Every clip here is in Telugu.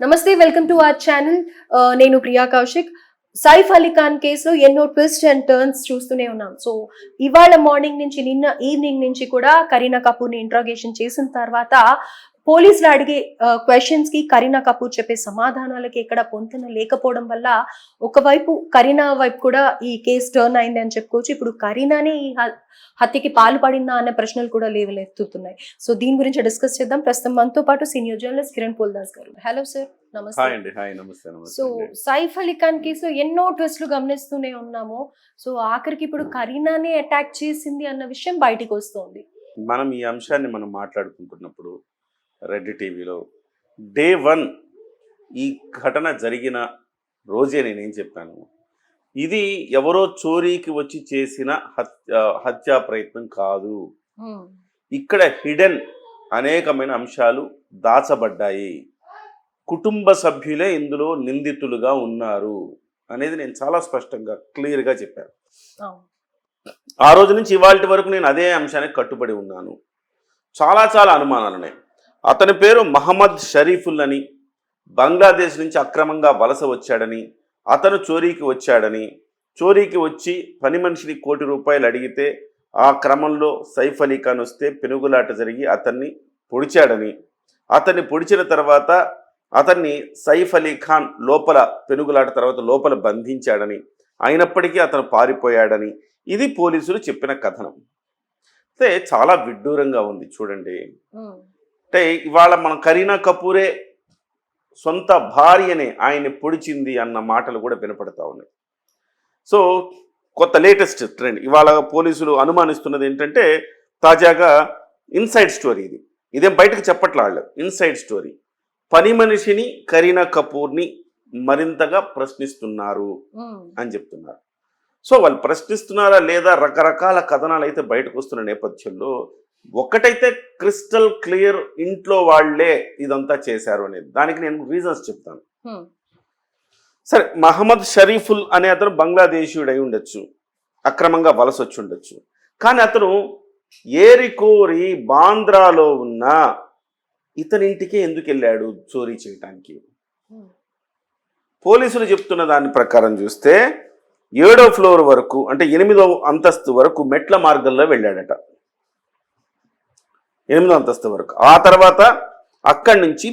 నమస్తే, వెల్కమ్ టు అవర్ ఛానల్. నేను ప్రియా కౌశిక్. సైఫ్ అలీ ఖాన్ కేసులో ఎన్నో ట్విస్ట్ అండ్ టర్న్స్ చూస్తూనే ఉన్నాం. సో ఇవాళ మార్నింగ్ నుంచి నిన్న ఈవినింగ్ నుంచి కూడా కరీనా కపూర్ని ఇంట్రాగేషన్ చేసిన తర్వాత పోలీసులు అడిగే క్వశ్చన్స్ కి కరీనా కపూర్ చెప్పే సమాధానాలకి ఎక్కడ పొంతన లేకపోవడం వల్ల ఒకవైపు కరీనా వైపు కూడా ఈ కేసు టర్న్ అయింది అని చెప్పుకోవచ్చు. ఇప్పుడు కరీనానే ఈ హత్యకి పాల్పడిందా అనే ప్రశ్నలు కూడా లేవలెత్తుతున్నాయి. సో దీని గురించి డిస్కస్ చేద్దాం. ప్రస్తుతం మనతో పాటు సీనియర్ జర్నలిస్ట్ కిరణ్ పోల్దాస్ గారు. హలో సార్, నమస్తే. సో సైఫ్ అలీ ఖాన్ కేసులో ఎన్నో ట్విస్టులు గమనిస్తూనే ఉన్నాము. సో ఆఖరికి ఇప్పుడు కరీనానే అటాక్ చేసింది అన్న విషయం బయటికి వస్తోంది. మనం ఈ అంశాన్ని మాట్లాడుకుంటున్నప్పుడు రెడ్ టీవీలో డే 1 ఈ ఘటన జరిగిన రోజే నేనేం చెప్పాను, ఇది ఎవరో చోరీకి వచ్చి చేసిన హత్యా ప్రయత్నం కాదు, ఇక్కడ హిడెన్ అనేకమైన అంశాలు దాచబడ్డాయి, కుటుంబ సభ్యులే ఇందులో నిందితులుగా ఉన్నారు అనేది నేను చాలా స్పష్టంగా క్లియర్గా చెప్పాను. ఆ రోజు నుంచి ఇవాళ వరకు నేను అదే అంశానికి కట్టుబడి ఉన్నాను. చాలా అనుమానాలు ఉన్నాయి. అతని పేరు మహమ్మద్ షరీఫుల్ అని, బంగ్లాదేశ్ నుంచి అక్రమంగా వలస వచ్చాడని, అతను చోరీకి వచ్చాడని, చోరీకి వచ్చి పని మనిషిని ₹1 కోటి అడిగితే ఆ క్రమంలో సైఫ్ అలీ ఖాన్ వస్తే పెనుగులాట జరిగి అతన్ని పొడిచాడని, అతన్ని పొడిచిన తర్వాత అతన్ని సైఫ్ అలీ ఖాన్ లోపల పెనుగులాట తర్వాత లోపల బంధించాడని, అయినప్పటికీ అతను పారిపోయాడని ఇది పోలీసులు చెప్పిన కథనం. అయితే చాలా విడ్డూరంగా ఉంది చూడండి. అంటే ఇవాళ మనం కరీనా కపూరే సొంత భార్యనే ఆయన్ని పొడిచింది అన్న మాటలు కూడా వినపడతా ఉన్నాయి. సో కొత్త లేటెస్ట్ ట్రెండ్ ఇవాళ పోలీసులు అనుమానిస్తున్నది ఏంటంటే, తాజాగా ఇన్సైడ్ స్టోరీ, ఇదేం బయటకు చెప్పట్లా వాళ్ళు, ఇన్సైడ్ స్టోరీ, పని మనిషిని కరీనా కపూర్ని మరింతగా ప్రశ్నిస్తున్నారు అని చెప్తున్నారు. సో వాళ్ళు ప్రశ్నిస్తున్నారా లేదా రకరకాల కథనాలు అయితే బయటకు వస్తున్న నేపథ్యంలో ఒకటైతే క్రిస్టల్ క్లియర్, ఇంట్లో వాళ్లే ఇదంతా చేశారు అనేది. దానికి నేను రీజన్స్ చెప్తాను. సరే, మహమ్మద్ షరీఫుల్ అనే అతను బంగ్లాదేశీయుడు అయి ఉండొచ్చు, అక్రమంగా వలస వచ్చి ఉండొచ్చు, కానీ అతను ఏరికోరి బాంద్రాలో ఉన్న ఇతని ఇంటికే ఎందుకు వెళ్ళాడు చోరీ చేయటానికి? పోలీసులు చెప్తున్న దాని ప్రకారం చూస్తే 7వ ఫ్లోర్ వరకు, అంటే 8వ అంతస్తు వరకు మెట్ల మార్గంలో వెళ్ళాడట. 8వ అంతస్తు వరకు. ఆ తర్వాత అక్కడి నుంచి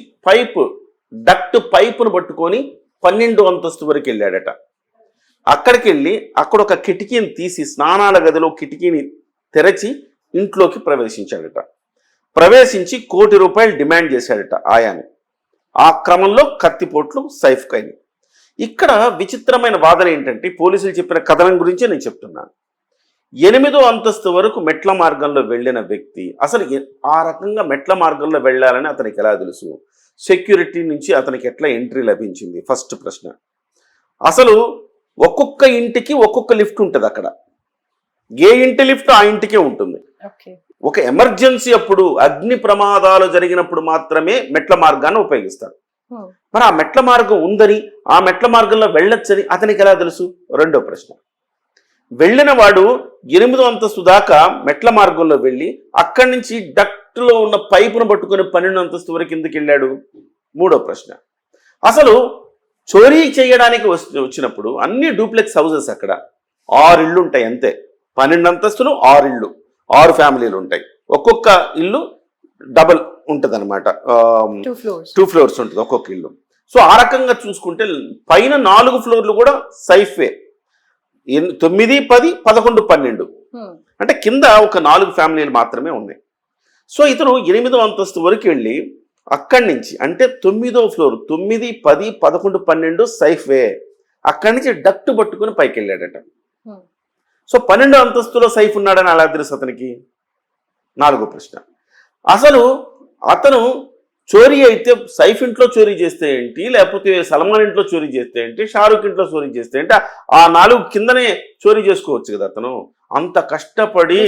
డక్ట్ పైపును పట్టుకొని 12వ అంతస్తు వరకు వెళ్ళాడట. అక్కడికి వెళ్ళి అక్కడ ఒక కిటికీని తీసి, స్నానాల గదిలో కిటికీని తెరచి ఇంట్లోకి ప్రవేశించాడట. ప్రవేశించి ₹1 కోటి డిమాండ్ చేశాడట ఆయాని. ఆ క్రమంలో కత్తిపోట్లు సైఫ్ ఖైని. ఇక్కడ విచిత్రమైన వాదన ఏంటంటే, పోలీసులు చెప్పిన కథనం గురించే నేను చెప్తున్నాను. 8వ అంతస్తు వరకు మెట్ల మార్గంలో వెళ్ళిన వ్యక్తి అసలు ఆ రకంగా మెట్ల మార్గంలో వెళ్ళాలని అతనికి ఎలా తెలుసు? సెక్యూరిటీ నుంచి అతనికి ఎట్లా ఎంట్రీ లభించింది? ఫస్ట్ ప్రశ్న. అసలు ఒక్కొక్క ఇంటికి ఒక్కొక్క లిఫ్ట్ ఉంటుంది. అక్కడ ఏ ఇంటి లిఫ్ట్ ఆ ఇంటికే ఉంటుంది. ఒక ఎమర్జెన్సీ అప్పుడు, అగ్ని ప్రమాదాలు జరిగినప్పుడు మాత్రమే మెట్ల మార్గాన్ని ఉపయోగిస్తారు. మరి ఆ మెట్ల మార్గం ఉందని, ఆ మెట్ల మార్గంలో వెళ్ళొచ్చని అతనికి ఎలా తెలుసు? రెండో ప్రశ్న. వెళ్ళిన వాడు 8వ అంతస్తు దాకా మెట్ల మార్గంలో వెళ్ళి అక్కడి నుంచి డక్ట్లో ఉన్న పైపును పట్టుకొని 12వ అంతస్తు వరకు ఎందుకు వెళ్ళాడు? మూడో ప్రశ్న. అసలు చోరీ చేయడానికి వచ్చినప్పుడు అన్ని డూప్లెక్స్ హౌసెస్, అక్కడ 6 ఇళ్ళు ఉంటాయి అంతే. 12 అంతస్తులు, 6 ఇళ్ళు, 6 ఫ్యామిలీలు ఉంటాయి. ఒక్కొక్క ఇల్లు డబల్ ఉంటుంది అనమాట, 2 ఫ్లోర్స్ ఉంటుంది ఒక్కొక్క ఇల్లు. సో ఆ రకంగా చూసుకుంటే పైన 4 ఫ్లోర్లు కూడా సైఫే. 9, 10, 11, 12 అంటే కింద ఒక 4 ఫ్యామిలీలు మాత్రమే ఉన్నాయి. సో ఇతను 8వ అంతస్తు వరకు వెళ్ళి అక్కడి నుంచి, అంటే 9వ ఫ్లోర్, 9, 10, 11, 12 సైఫే, అక్కడి నుంచి డక్ట్ పట్టుకుని పైకి వెళ్ళాడట. సో 12వ అంతస్తులో సైఫ్ ఉన్నాడని అలా తెలుసు అతనికి? 4వ ప్రశ్న. అసలు అతను చోరీ అయితే సైఫ్ ఇంట్లో చోరీ చేస్తే ఏంటి, లేకపోతే సల్మాన్ ఇంట్లో చోరీ చేస్తే ఏంటి, షారూక్ ఇంట్లో చోరీ చేస్తే ఏంటి? ఆ 4 కిందనే చోరీ చేసుకోవచ్చు కదా. అతను అంత కష్టపడి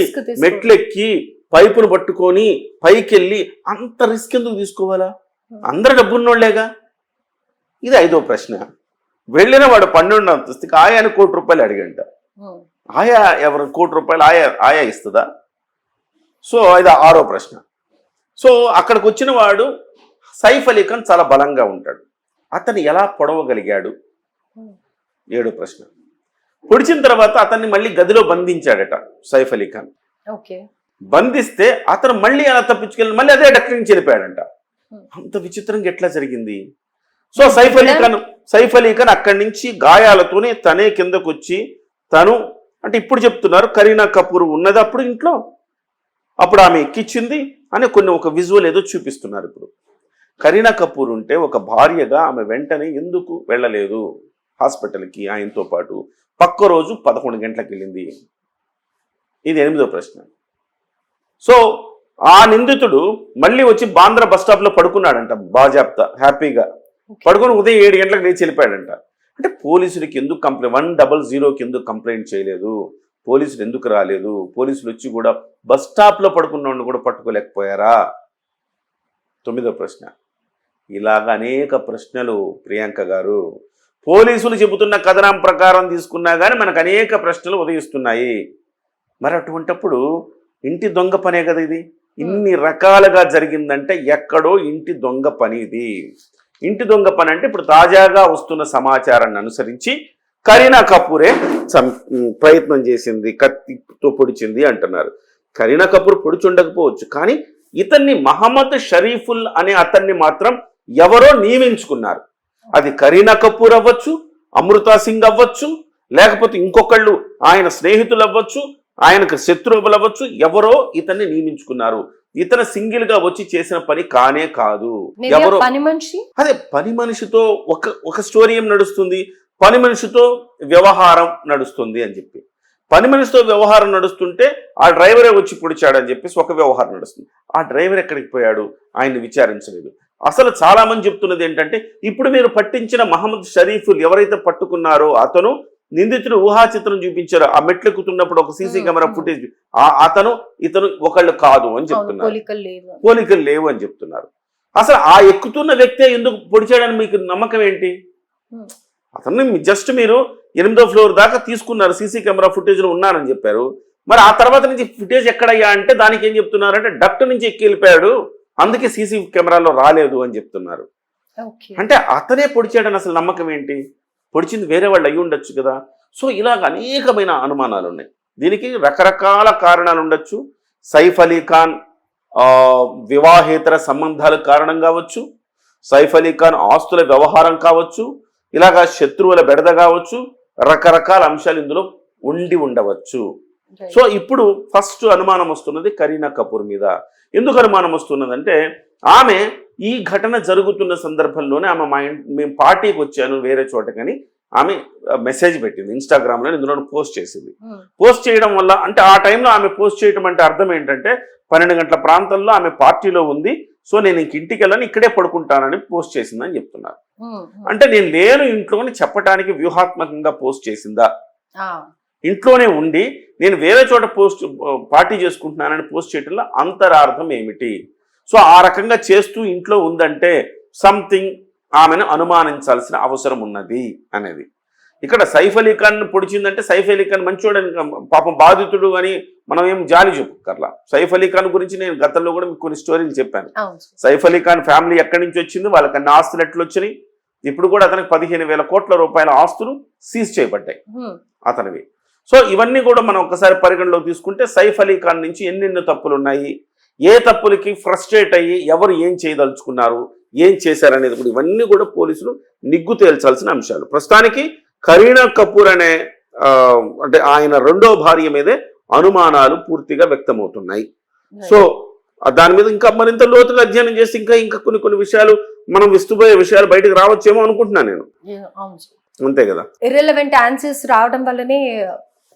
మెట్లెక్కి పైపును పట్టుకొని పైకి వెళ్ళి అంత రిస్క్ ఎందుకు తీసుకోవాలా? అందరు డబ్బున్నోళ్లేగా. ఇది 5వ ప్రశ్న. వెళ్ళిన వాడు 12వ అంతస్తుకి ఆయాని ₹1 కోటి అడిగంట. ఆయా ఎవరు ₹1 కోటి ఆయా ఇస్తుందా? సో ఇది 6వ ప్రశ్న. సో అక్కడికి వచ్చిన వాడు సైఫ్ అలీ ఖాన్ చాలా బలంగా ఉంటాడు. అతను ఎలా పొడవగలిగాడు? 7వ ప్రశ్న. పొడిచిన తర్వాత అతన్ని మళ్ళీ గదిలో బంధించాడట సైఫ్ అలీ ఖాన్. ఓకే. బంధిస్తే అతను మళ్ళీ అలా తప్పించుకెళ్ళి మళ్ళీ అదే డక్టర్ నుంచి వెళ్ళిపోయాడంట. అంత విచిత్రంగా ఎట్లా జరిగింది? సో సైఫ్ అలీ ఖాన్ అక్కడి నుంచి గాయాలతోనే తనే కిందకు వచ్చి తను అంటే ఇప్పుడు చెప్తున్నారు కరీనా కపూర్ ఉన్నది అప్పుడు ఇంట్లో, అప్పుడు ఆమె ఎక్కించింది అని ఒక విజువల్ ఏదో చూపిస్తున్నారు. ఇప్పుడు కరీనా కపూర్ ఉంటే ఒక భార్యగా ఆమె వెంటనే ఎందుకు వెళ్ళలేదు హాస్పిటల్కి ఆయనతో పాటు? పక్క రోజు 11 గంటలకు వెళ్ళింది. ఇది 8వ ప్రశ్న. సో ఆ నిందితుడు మళ్ళీ వచ్చి బాంద్రా బస్ స్టాప్ లో పడుకున్నాడంట, బాజాప్తా హ్యాపీగా పడుకొని ఉదయం 7 గంటలకు లేచి వెళ్ళిపోయాడంట. అంటే పోలీసులకి ఎందుకు 100కి ఎందుకు కంప్లైంట్ చేయలేదు? పోలీసులు ఎందుకు రాలేదు? పోలీసులు వచ్చి కూడా బస్ స్టాప్ లో పడుకున్న కూడా పట్టుకోలేకపోయారా? 9వ ప్రశ్న. ఇలాగ అనేక ప్రశ్నలు ప్రియాంక గారు. పోలీసులు చెబుతున్న కథనం ప్రకారం తీసుకున్నా కానీ మనకు అనేక ప్రశ్నలు ఉదయిస్తున్నాయి. మరి అటువంటప్పుడు ఇంటి దొంగ పనే కదా ఇది. ఇన్ని రకాలుగా జరిగిందంటే ఎక్కడో ఇంటి దొంగ పని ఇది. ఇంటి దొంగ పని అంటే ఇప్పుడు తాజాగా వస్తున్న సమాచారాన్ని అనుసరించి కరీనా కపూరే ప్రయత్నం చేసింది, కత్తితో పొడిచింది అంటున్నారు. కరీనా కపూర్ పొడిచి ఉండకపోవచ్చు, కానీ ఇతన్ని మహమ్మద్ షరీఫుల్ అనే అతన్ని మాత్రం ఎవరో నియమించుకున్నారు. అది కరీనా కపూర్ అవ్వచ్చు, అమృతా సింగ్ అవ్వచ్చు, లేకపోతే ఇంకొకళ్ళు ఆయన స్నేహితులు అవ్వచ్చు, ఆయనకు శత్రువులు అవ్వచ్చు, ఎవరో ఇతన్ని నియమించుకున్నారు. ఇతను సింగిల్ గా వచ్చి చేసిన పని కానే కాదు. ఎవరో అదే పని మనిషితో ఒక స్టోరీ ఏం నడుస్తుంది, పని మనిషితో వ్యవహారం నడుస్తుంది అని చెప్పి. పని మనిషితో వ్యవహారం నడుస్తుంటే ఆ డ్రైవరే వచ్చి పొడిచాడని చెప్పేసి ఒక వ్యవహారం నడుస్తుంది. ఆ డ్రైవర్ ఎక్కడికి పోయాడు? ఆయన్ని విచారించలేదు. అసలు చాలా మంది చెప్తున్నది ఏంటంటే ఇప్పుడు మీరు పట్టించిన మహమ్మద్ షరీఫుల్ ఎవరైతే పట్టుకున్నారో అతను నిందితుడు ఊహాచిత్రం చూపించారు. ఆ మెట్లు ఎక్కుతున్నప్పుడు ఒక సీసీ కెమెరా ఫుటేజ్, ఇతను ఒకళ్ళు కాదు అని చెప్తున్నారు, పోలికలు లేవు అని చెప్తున్నారు. అసలు ఆ ఎక్కుతున్న వ్యక్తే ఎందుకు పొడిచాడని మీకు నమ్మకం ఏంటి? అతన్ని జస్ట్ మీరు 8వ ఫ్లోర్ దాకా తీసుకున్నారు, సీసీ కెమెరా ఫుటేజ్ లో ఉన్నారని చెప్పారు. మరి ఆ తర్వాత నుంచి ఫుటేజ్ ఎక్కడయ్యా అంటే దానికి ఏం చెప్తున్నారంటే డక్ట్ నుంచి ఎక్కి వెళ్ళిపోయాడు, అందుకే సీసీ కెమెరాలో రాలేదు అని చెప్తున్నారు. అంటే అతనే పొడిచాడని అసలు నమ్మకం ఏంటి? పొడిచింది వేరే వాళ్ళు అయ్యి ఉండొచ్చు కదా. సో ఇలాగ అనేకమైన అనుమానాలు ఉన్నాయి. దీనికి రకరకాల కారణాలు ఉండొచ్చు. సైఫ్ అలీ ఖాన్ వివాహేతర సంబంధాల కారణం కావచ్చు, సైఫ్ అలీ ఖాన్ ఆస్తుల వ్యవహారం కావచ్చు, ఇలాగా శత్రువుల బెడద కావచ్చు, రకరకాల అంశాలు ఇందులో ఉండి ఉండవచ్చు. సో ఇప్పుడు ఫస్ట్ అనుమానం వస్తున్నది కరీనా కపూర్ మీద. ఎందుకు అనుమానం వస్తున్నదంటే ఆమె ఈ ఘటన జరుగుతున్న సందర్భంలోనే ఆమె మేము పార్టీకి వచ్చాను వేరే చోటకని ఆమె మెసేజ్ పెట్టింది ఇన్స్టాగ్రామ్లో, ఇందులో పోస్ట్ చేసింది. పోస్ట్ చేయడం వల్ల అంటే ఆ టైంలో ఆమె పోస్ట్ చేయడం అంటే అర్థం ఏంటంటే 12 గంటల ప్రాంతంలో ఆమె పార్టీలో ఉంది, సో నేను ఇంటికి వెళ్ళని ఇక్కడే పడుకుంటానని పోస్ట్ చేసిందని చెప్తున్నారు. అంటే నేను లేను ఇంట్లోని చెప్పడానికి వ్యూహాత్మకంగా పోస్ట్ చేసిందా? ఇంట్లోనే ఉండి నేను వేరే చోట పార్టీ చేసుకుంటున్నానని పోస్ట్ చేయడంలో అంతరార్థం ఏమిటి? సో ఆ రకంగా చేస్తూ ఇంట్లో ఉందంటే సంథింగ్ ఆమెను అనుమానించాల్సిన అవసరం ఉన్నది అనేది. ఇక్కడ సైఫ్ అలీ ఖాన్ పొడిచిందంటే సైఫ్ అలీ ఖాన్ మంచోడని పాపం బాధితుడు అని మనం ఏం జాలి చెప్పుకర్లా. సైఫ్ అలీ ఖాన్ గురించి నేను గతంలో కూడా మీకు కొన్ని స్టోరీలు చెప్పాను. సైఫ్ అలీ ఖాన్ ఫ్యామిలీ ఎక్కడి నుంచి వచ్చింది, వాళ్ళకి అన్ని ఆస్తులు ఎట్లు వచ్చినాయి. ఇప్పుడు కూడా అతనికి 15,000 కోట్ల రూపాయల ఆస్తులు సీజ్ చేయబడ్డాయి అతనివి. సో ఇవన్నీ కూడా మనం ఒకసారి పరిగణలోకి తీసుకుంటే సైఫ్ అలీ ఖాన్ నుంచి ఎన్నెన్నో తప్పులు ఉన్నాయి, ఏ తప్పులకి ఫ్రస్ట్రేట్ అయ్యి ఎవరు ఏం చేయదలుచుకున్నారు, ఏం చేశారనేది కూడా ఇవన్నీ కూడా పోలీసులు నిగ్గు తేల్చాల్సిన అంశాలు. ప్రస్తుతానికి కరీనా కపూర్ అనే అంటే ఆయన 2వ భార్య మీదే అనుమానాలు పూర్తిగా వ్యక్తమవుతున్నాయి. సో దాని మీద ఇంకా మరింత లోతుగా అధ్యయనం చేసి ఇంకా కొన్ని విషయాలు మనం విస్తుపోయే విషయాలు బయటకు రావచ్చేమో అనుకుంటున్నాను నేను. అంతే కదా, ఇర్రెలెవెంట్ ఆన్సర్స్ రావడం వల్లనే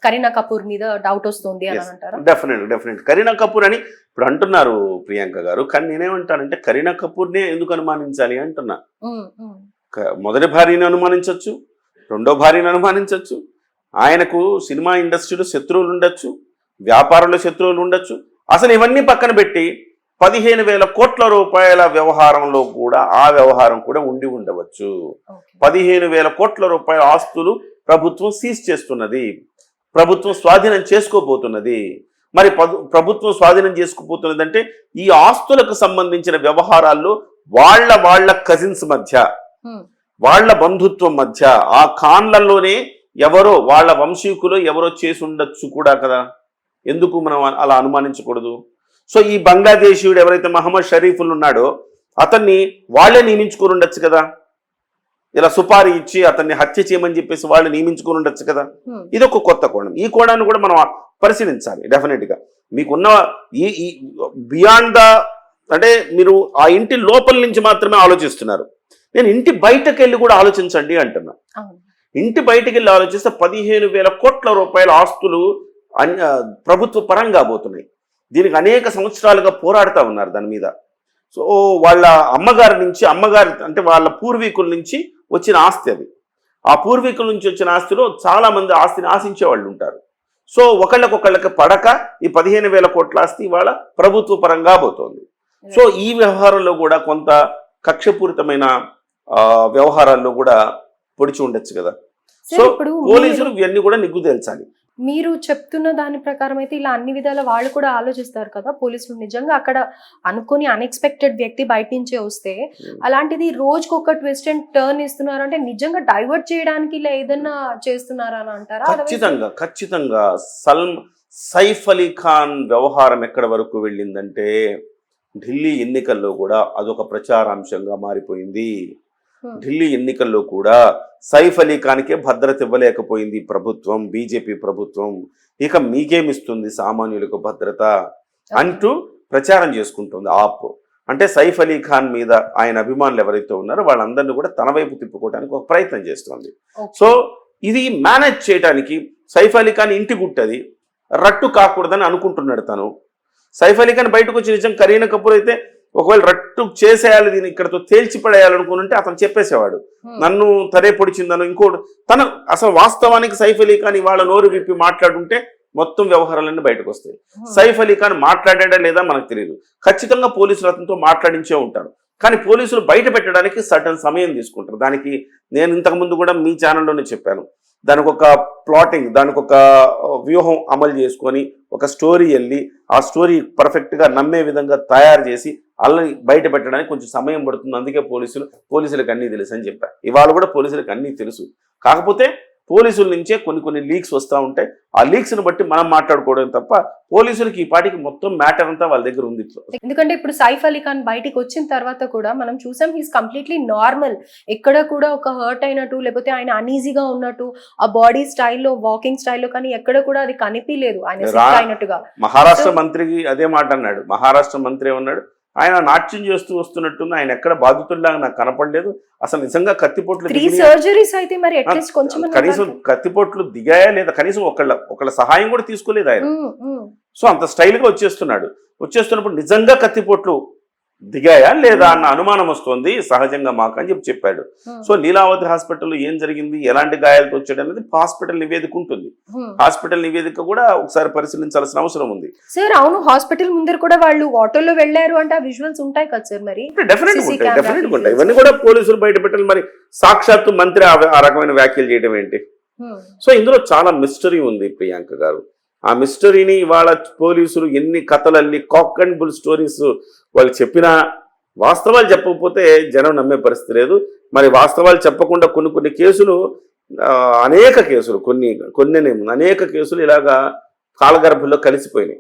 కరీనా కపూర్ మీద డౌట్ వస్తుంది అని అంటారా? డెఫినెట్ కరీనా కపూర్ అని ఇప్పుడు అంటున్నారు ప్రియాంక గారు. కానీ నేనేమంటానంటే కరీనా కపూర్నే ఎందుకు అనుమానించాలి అంటున్నా. మొదటి భార్యని అనుమానించవచ్చు, 2వ భార్యని అనుమానించవచ్చు, ఆయనకు సినిమా ఇండస్ట్రీలో శత్రువులు ఉండొచ్చు, వ్యాపారంలో శత్రువులు ఉండొచ్చు. అసలు ఇవన్నీ పక్కన పెట్టి 15,000 కోట్ల రూపాయల వ్యవహారంలో కూడా ఆ వ్యవహారం కూడా ఉండి ఉండవచ్చు. 15,000 కోట్ల రూపాయల ఆస్తులు ప్రభుత్వం సీజ్ చేస్తున్నది, ప్రభుత్వం స్వాధీనం చేసుకోబోతున్నది. మరి ప్రభుత్వం స్వాధీనం చేసుకోబోతున్నది అంటే ఈ ఆస్తులకు సంబంధించిన వ్యవహారాల్లో వాళ్ళ కజిన్స్ మధ్య వాళ్ళ బంధుత్వం మధ్య ఆ ఖాన్లలోనే ఎవరో వాళ్ళ వంశీకులు ఎవరో చేసి ఉండొచ్చు కూడా కదా, ఎందుకు మనం అలా అనుమానించకూడదు? సో ఈ బంగ్లాదేశీయుడు ఎవరైతే మహమ్మద్ షరీఫుల్ ఉన్నాడో అతన్ని వాళ్ళే నియమించుకొని ఉండొచ్చు కదా, ఇలా సుపారీ ఇచ్చి అతన్ని హత్య చేయమని చెప్పేసి వాళ్ళు నియమించుకొని ఉండొచ్చు కదా. ఇది ఒక కొత్త కోణం. ఈ కోణాన్ని కూడా మనం పరిశీలించాలి డెఫినెట్ గా. మీకున్న ఈ బియాండ్ ద, అంటే మీరు ఆ ఇంటి లోపల నుంచి మాత్రమే ఆలోచిస్తున్నారు. నేను ఇంటి బయటకు వెళ్ళి కూడా ఆలోచించండి అంటున్నా. ఇంటి బయటకు వెళ్ళి ఆలోచిస్తే 15,000 కోట్ల రూపాయల ఆస్తులు ప్రభుత్వ పరంగా పోతున్నాయి. దీనికి అనేక సంవత్సరాలుగా పోరాడుతూ ఉన్నారు దాని మీద. సో వాళ్ళ అమ్మగారి నుంచి, అమ్మగారి అంటే వాళ్ళ పూర్వీకుల నుంచి వచ్చిన ఆస్తి అది. ఆ పూర్వీకుల నుంచి వచ్చిన ఆస్తిలో చాలా మంది ఆస్తిని ఆశించే వాళ్ళు ఉంటారు. సో ఒకళ్ళకొకళ్ళకి పడక ఈ 15,000 కోట్ల ఆస్తి ఇవాళ ప్రభుత్వ పరంగా పోతుంది. సో ఈ వ్యవహారంలో కూడా కొంత కక్షపూరితమైన వ్యవహారాల్లో కూడా పొడిచి ఉండొచ్చు కదా. సో పోలీసులు ఇవన్నీ కూడా నిగ్గు తేల్చాలి. మీరు చెప్తున్న దాని ప్రకారం అయితే ఇలా అన్ని విధాల వాళ్ళు కూడా ఆలోచిస్తారు కదా పోలీసులు. నిజంగా అక్కడ అనుకుని అన్ఎక్స్పెక్టెడ్ వ్యక్తి బయట నుంచే వస్తే అలాంటిది రోజుకొక ట్విస్ట్ అండ్ టర్న్ ఇస్తున్నారు అంటే నిజంగా డైవర్ట్ చేయడానికి ఇలా ఏదన్నా చేస్తున్నారా అని అంటారా? ఖచ్చితంగా సైఫ్ అలీ ఖాన్ వ్యవహారం ఎక్కడ వరకు వెళ్ళిందంటే ఢిల్లీ ఎన్నికల్లో కూడా అదొక ప్రచారాంశంగా మారిపోయింది. ఢిల్లీ ఎన్నికల్లో కూడా సైఫ్ అలీ ఖాన్కే భద్రత ఇవ్వలేకపోయింది ప్రభుత్వం, బీజేపీ ప్రభుత్వం. ఇక మీకేమిస్తుంది సామాన్యులకు భద్రత అంటూ ప్రచారం చేసుకుంటుంది ఆప్. అంటే సైఫ్ అలీ ఖాన్ మీద ఆయన అభిమానులు ఎవరైతే ఉన్నారో వాళ్ళందరినీ కూడా తన వైపు తిప్పుకోవడానికి ఒక ప్రయత్నం చేస్తుంది. సో ఇది మేనేజ్ చేయడానికి సైఫ్ అలీ ఖాన్ ఇంటి గుట్టది రట్టు కాకూడదని అనుకుంటున్నాడు తను. సైఫ్ అలీ ఖాన్ బయటకు వచ్చి నిజం కరీనా కపూర్ అయితే ఒకవేళ రట్టు చేసేయాలి, దీన్ని ఇక్కడతో తేల్చిపడేయాలనుకుంటే అతను చెప్పేసేవాడు, నన్ను తనే పొడిచిందను ఇంకోటి. తను అసలు వాస్తవానికి సైఫ్ అలీ ఖాన్ ఇవాళ నోరు విప్పి మాట్లాడుంటే మొత్తం వ్యవహారాలన్నీ బయటకు వస్తాయి. సైఫ్ అలీ ఖాన్ మాట్లాడా లేదా మనకు తెలియదు. ఖచ్చితంగా పోలీసులు అతనితో మాట్లాడించే ఉంటారు. కానీ పోలీసులు బయట పెట్టడానికి సర్టన్ సమయం తీసుకుంటారు. దానికి నేను ఇంతకుముందు కూడా మీ ఛానల్లోనే చెప్పాను. దానికి ఒక ప్లాటింగ్, దానికి ఒక వ్యూహం అమలు చేసుకొని ఒక స్టోరీ వెళ్ళి ఆ స్టోరీ పర్ఫెక్ట్గా నమ్మే విధంగా తయారు చేసి వాళ్ళని బయట పెట్టడానికి కొంచెం సమయం పడుతుంది. అందుకే పోలీసులకు అన్నీ తెలుసు అని చెప్పారు. ఇవాళ కూడా పోలీసులకు అన్నీ తెలుసు. కాకపోతే పోలీసుల నుంచే కొన్ని లీక్స్ వస్తూ ఉంటాయి. ఆ లీక్స్ని బట్టి మనం మాట్లాడుకోవడం తప్ప పోలీసులకి ఈ పాటికి మొత్తం మ్యాటర్ అంతా వాళ్ళ దగ్గర ఉంది. ఎందుకంటే ఇప్పుడు సైఫ్ అలీ ఖాన్ బయటికి వచ్చిన తర్వాత కూడా మనం చూసాం హీస్ కంప్లీట్లీ నార్మల్. ఎక్కడ కూడా ఒక హర్ట్ అయినట్టు లేకపోతే ఆయన అనీజీగా ఉన్నట్టు ఆ బాడీ స్టైల్లో, వాకింగ్ స్టైల్లో కానీ ఎక్కడ కూడా అది కనిపించలేదు ఆయన సిక్ అయినట్టుగా. మహారాష్ట్ర మంత్రికి అదే మాట అన్నాడు. మహారాష్ట్ర మంత్రి ఏమన్నాడు, ఆయన నాట్యం చేస్తూ వస్తున్నట్టుంది, ఆయన ఎక్కడ బాధితుల్లాగా నాకు కనపడలేదు. అసలు నిజంగా కత్తిపోట్లు కనీసం కత్తిపోట్లు దిగాయా లేదా, కనీసం ఒకళ్ళ సహాయం కూడా తీసుకోలేదు ఆయన. సో అంత స్టైల్ గా వచ్చేస్తున్నప్పుడు నిజంగా కత్తిపోట్లు దిగాయా లేదా అన్న అనుమానం వస్తుంది సహజంగా మాకు అని చెప్పాడు. సో లీలావతి హాస్పిటల్లో ఏం జరిగింది, ఎలాంటి గాయాలతో వచ్చాడు అనేది హాస్పిటల్ నివేదిక ఉంటుంది. హాస్పిటల్ నివేదిక కూడా ఒకసారి పరిశీలించాల్సిన అవసరం ఉంది. సార్ అవును, హాస్పిటల్ ముందర కూడా వాళ్ళు ఆటోలో వెళ్ళారు అంటే ఆ విజువల్స్ ఉంటాయి కదా సార్. మరి డెఫినెట్ ఉంటాయి. ఇవన్నీ కూడా పోలీసులు బయట పెట్టాలి. మరి సాక్షాత్తు మంత్రి ఆ రకమైన వ్యాఖ్యలు చేయడం ఏంటి? సో ఇందులో చాలా మిస్టరీ ఉంది ప్రియాంక గారు. ఆ మిస్టరీని ఇవాళ పోలీసులు ఎన్ని కథలల్లి కాక్ అండ్ బుల్ స్టోరీస్ వాళ్ళు చెప్పినా వాస్తవాలు చెప్పకపోతే జనం నమ్మే పరిస్థితి లేదు. మరి వాస్తవాలు చెప్పకుండా కొన్ని కేసులు, అనేక కేసులు, అనేక కేసులు ఇలాగా కాలగర్భంలో కలిసిపోయినాయి.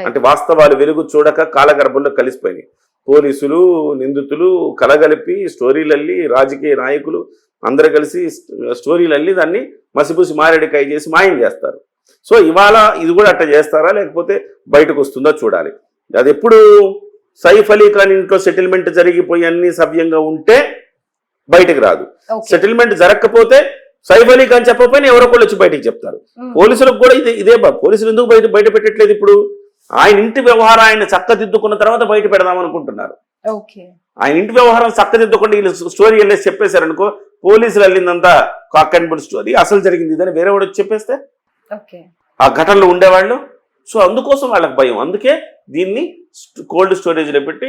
అంటే వాస్తవాలు వెలుగు చూడక కాలగర్భంలో కలిసిపోయినాయి. పోలీసులు, నిందితులు కలగలిపి స్టోరీలల్లి, రాజకీయ నాయకులు అందరూ కలిసి స్టోరీలల్లి దాన్ని మసిపూసి మారేడికాయ చేసి మాయం చేస్తారు. సో ఇవాళ ఇది కూడా అట్లా చేస్తారా లేకపోతే బయటకు వస్తుందో చూడాలి. అది ఎప్పుడు సైఫ్ అలీ ఖాన్ ఇంట్లో సెటిల్మెంట్ జరిగిపోయి అన్ని సవ్యంగా ఉంటే బయటకు రాదు. సెటిల్మెంట్ జరగకపోతే సైఫ్ అలీ ఖాన్ చెప్పకపోయినా ఎవరో కూడా వచ్చి బయటకు చెప్తారు. పోలీసులకు కూడా ఇదే పోలీసులు ఎందుకు బయట పెట్టట్లేదు? ఇప్పుడు ఆయన ఇంటి వ్యవహారం ఆయన చక్కదిద్దుకున్న తర్వాత బయట పెడదాం అనుకుంటున్నారు. ఆయన ఇంటి వ్యవహారం చక్కదిద్దుకుండా వీళ్ళు స్టోరీ వెళ్ళేసి చెప్పేశారనుకో, పోలీసులు వెళ్ళిందంతా కాక్ అండ్ బుల్ స్టోరీ, అసలు జరిగింది ఇదని వేరే వాడు వచ్చి చెప్పేస్తే ఆ ఘటనలో ఉండేవాళ్ళు. సో అందుకోసం వాళ్ళకి భయం. అందుకే దీన్ని కోల్డ్ స్టోరేజ్లో పెట్టి